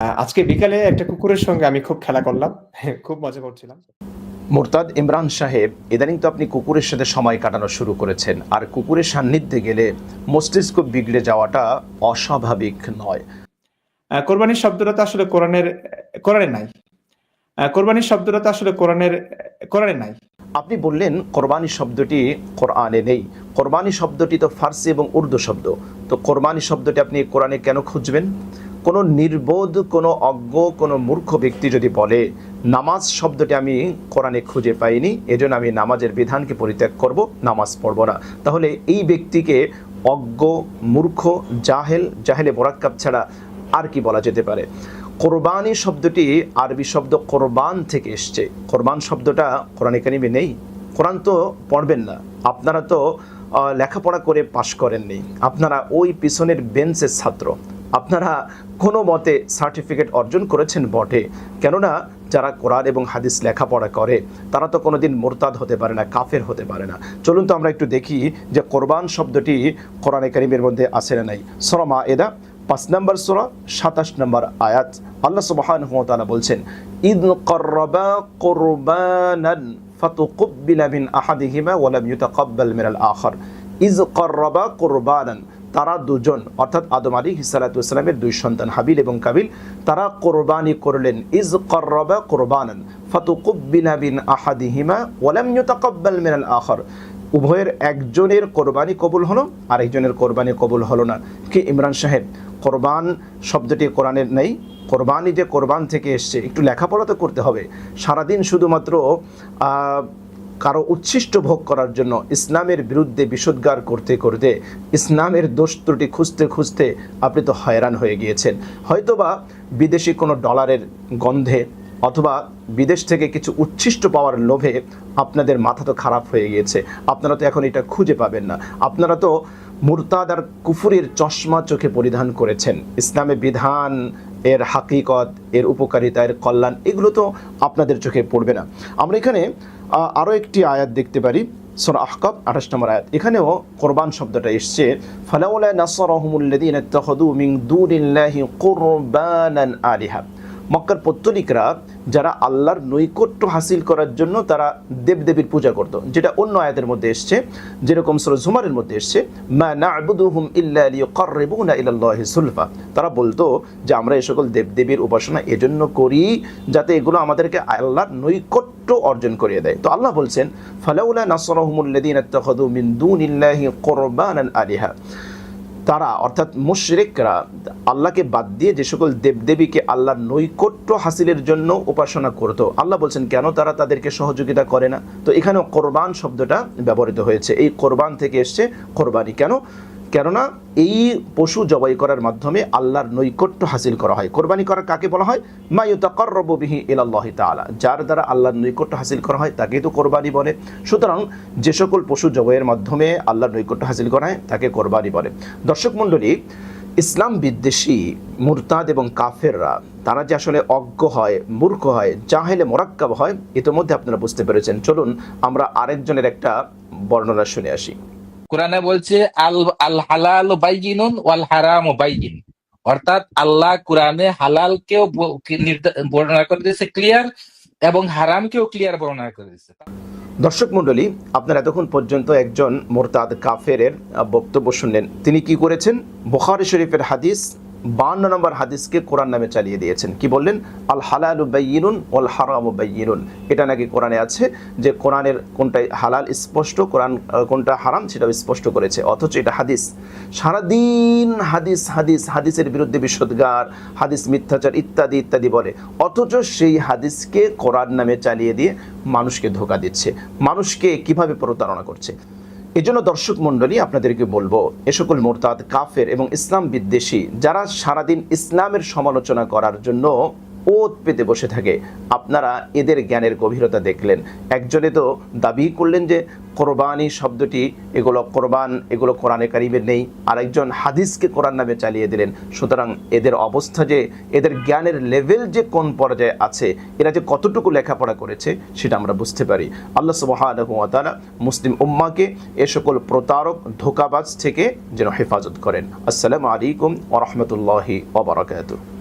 আজকে বিকালে একটা কুকুরের সঙ্গে আমি খুব খেলা করলাম। খুব মজা করছিলাম। মোরতাদ ইমরান সাহেব, ইদানিং তো আপনি কুকুরের সাথে সময় কাটানো শুরু করেছেন, আর কুকুরের সান্নিধ্যে গেলে মস্তিষ্ক বিগড়ে যাওয়াটা অস্বাভাবিক নয়? কোরবানির শব্দটা তো আসলে কোরআনে নাই। কোরবানির শব্দটা তো আসলে কোরআনে নাই। আপনি বললেন কোরবানি শব্দটি কোরআনে নেই। কোরবানি শব্দটি তো ফার্সি এবং উর্দু শব্দ। তো কোরবানি শব্দটি আপনি কোরআনে কেন খুঁজবেন? কোনো নির্বোধ, কোনো অজ্ঞ, কোনো মূর্খ ব্যক্তি যদি বলে নামাজ শব্দটি আমি কোরআনে খুঁজে পাইনি, এজন্য আমি নামাজের বিধানকে পরিত্যাগ করব, নামাজ পড়ব না, তাহলে এই ব্যক্তিকে অজ্ঞ, মূর্খ, জাহেলে মোরাক্কাব ছাড়া আর কি বলা যেতে পারে? কোরবানি শব্দটি আরবি শব্দ কোরবান থেকে এসছে। কোরবান শব্দটা কোরআনে কারিমে নেই। কোরআন তো পড়বেন না, আপনারা তো লেখাপড়া করে পাশ করেননি, আপনারা ওই পিছনের বেঞ্চের ছাত্র, আপনারা কোনো মতে সার্টিফিকেট অর্জন করেছেন বটে, কেননা যারা কোরআন এবং হাদিস লেখাপড়া করে তারা তো কোনোদিন মোরতাদ হতে পারে না, কাফের হতে পারে না। চলুন তো আমরা একটু দেখি যে কোরবান শব্দটি কোরআনে কারিমের মধ্যে আছে না নাই। সূরা মায়েদা 5 নম্বর সূরা 27 নম্বর আয়াত, আল্লাহ সুবহানাহু ওয়া তাআলা বলছেন, ইদ ক্বাররাবা কুরবানান ফাতুকুব্বিলা মিন আহাদিহিমা ওয়া লাম ইউতাকাব্বাল মিনাল আখার। ইজ ক্বাররাবা কুরবানান, তারা দুজন, অর্থাৎ আদম আলাইহিস সালাতু ওয়াস সালামের দুই সন্তান হাবিল এবং কাবিল, তারা কোরবানি করলেন। ইজ ক্বাররাবা কুরবানান ফাতুকুব্বিলা মিন আহাদিহিমা ওয়া লাম ইউতাকাব্বাল মিনাল আখার, উভয়ের একজনের কোরবানি কবুল হলো আর একজনের কোরবানি কবুল হলো না। কি ইমরান সাহেব, কোরবান শব্দটি কোরআনের নেই? কোরবানি যে কোরবান থেকে এসছে, একটু লেখাপড়া তো করতে হবে। সারাদিন শুধুমাত্র কারো উচ্ছিষ্ট ভোগ করার জন্য ইসলামের বিরুদ্ধে বিষোদ্গার করতে করতে, ইসলামের দোষ ত্রুটি খুঁজতে খুঁজতে আপনি তো হয়রান হয়ে গিয়েছেন। হয়তোবা বিদেশি কোনো ডলারের গন্ধে অথবা বিদেশ থেকে কিছু উচ্ছিষ্ট পাওয়ার লোভে আপনাদের মাথা তো খারাপ হয়ে গিয়েছে, আপনারা তো এখন এটা খুঁজে পাবেন না। আপনারা তো মুরতাদ আর কুফুরের চশমা চোখে পরিধান করেছেন। ইসলামের বিধান, এর হাকিকত, এর উপকারিতা, এর কল্যাণ, এগুলো তো আপনাদের চোখে পড়বে না। আমরা এখানে আরও একটি আয়াত দেখতে পারি, সূরা আহকাফ 28 নম্বর আয়াত। এখানেও কোরবান শব্দটা এসছে, ফালাউলা নাসরাহুমুল্লাযীনা ইত্তাখাযু মিন দুনিল্লাহি কুরবানান আলিহা। মক্কার পৌত্তলিকরা যারা আল্লাহর নৈকট্য হাসিল করার জন্য তারা দেবদেবীর পূজা করত, যেটা অন্য আয়াতের মধ্যে এসছে, যেরকম সূরা জুমারের মধ্যে এসছে, মা না'বুদুহুম ইল্লা লিয়ুকাররিবুনা ইলাল্লাহি যুলফা। তারা বলতো যে আমরা এই সকল দেবদেবীর উপাসনা এজন্য করি যাতে এগুলো আমাদেরকে আল্লাহর নৈকট্য অর্জন করিয়ে দেয়। তো আল্লাহ বলছেন, ফালাউলা নাসরাহুমুল্লাযীনা ইত্তাখাযু মিন দুনিল্লাহি কুরবানান আলিহা, তারা অর্থাৎ মুশরিকরা আল্লাহকে বাদ দিয়ে যে সকল দেবদেবীকে আল্লাহর নৈকট্য হাসিলের জন্য উপাসনা করত, আল্লাহ বলছেন কেন তারা তাদেরকে সহযোগিতা করে না? তো এখানেও কোরবান শব্দটা ব্যবহৃত হয়েছে। এই কোরবান থেকে এসছে কোরবানি। কেননা এই পশু জবাই করার মাধ্যমে আল্লাহর নৈকট্য হাসিল করা হয়। কোরবানি করা কাকে বলা হয়? মা ইউতাকাররাবু বিহি ইলাল্লাহি তাআলা, যার দ্বারা আল্লাহর নৈকট্য হাসিল করা হয় তাকেই তো কোরবানি বলে। সুতরাং যে সকল পশু জবাইয়ের মাধ্যমে আল্লাহর নৈকট্য হাসিল করা হয় তাকে কোরবানি বলে। দর্শক মণ্ডলী, ইসলাম বিদ্বেষী মুরতাদ এবং কাফেররা তারা যে আসলে অজ্ঞ হয়, মূর্খ হয়, জাহেলে মোরাক্কাব হয়, ইতিমধ্যে আপনারা বুঝতে পেরেছেন। চলুন আমরা আরেকজনের একটা বর্ণনা শুনে আসি। কোরআনে বলছে আল আল হালাল বাইয়িনুন ওয়াল হারাম বাইয়িন, অর্থাৎ আল্লাহ কোরআনে হালালকেও বর্ণনা করে দিয়েছে ক্লিয়ার, এবং হারামকেও ক্লিয়ার বর্ণনা করে দিয়েছে। দর্শক মণ্ডলী, আপনারা এতক্ষণ পর্যন্ত একজন মোরতাদ কাফেরের বক্তব্য শুনলেন। তিনি কি করেছেন? বুখারী শরীফের হাদিস 52 নম্বর হাদিসকে কোরআন নামে চালিয়ে দিয়েছেন। কি বললেন? আল হালালু বাইয়িনুন ওয়াল হারামু বাইয়িনুন। এটা নাকি কোরআনে আছে যে কোরআনের কোনটা হালাল স্পষ্ট, কোরআন কোনটা হারাম সেটাও স্পষ্ট করেছে, অথচ এটা হাদিস। সারাদিন হাদিস হাদিস হাদিসের বিরুদ্ধে বিষোদ্গার, হাদিস মিথ্যাচার ইত্যাদি ইত্যাদি বলে, অথচ সেই হাদিসকে কোরআন নামে চালিয়ে দিয়ে মানুষকে ধোঁকা দিচ্ছে, মানুষকে কিভাবে প্রতারণা করছে। এজন্য দর্শক মণ্ডলী, আপনাদেরকে বলবো, এ সকল মুরতাদ কাফের এবং ইসলাম বিদ্বেষী যারা সারাদিন ইসলামের সমালোচনা করার জন্য ওত পেতে বসে থাকে, আপনারা এদের জ্ঞানের গভীরতা দেখলেন। একজনে তো দাবি করলেন যে কোরবানি শব্দটি এগুলো কোরআনে কারিমে নেই, আরেকজন হাদিসকে কোরআন নামে চালিয়ে দিলেন। সুতরাং এদের অবস্থা যে, এদের জ্ঞানের লেভেল যে কোন পর্যায়ে আছে, এরা যে কতটুকু লেখাপড়া করেছে সেটা আমরা বুঝতে পারি। আল্লাহ সুবহানাহু ওয়া তাআলা মুসলিম উম্মাহকে এ সকল প্রতারক ধোঁকাবাজ থেকে যেন হেফাজত করেন। আসসালামু আলাইকুম ওয়া রাহমাতুল্লাহি ওয়া বারাকাতুহু।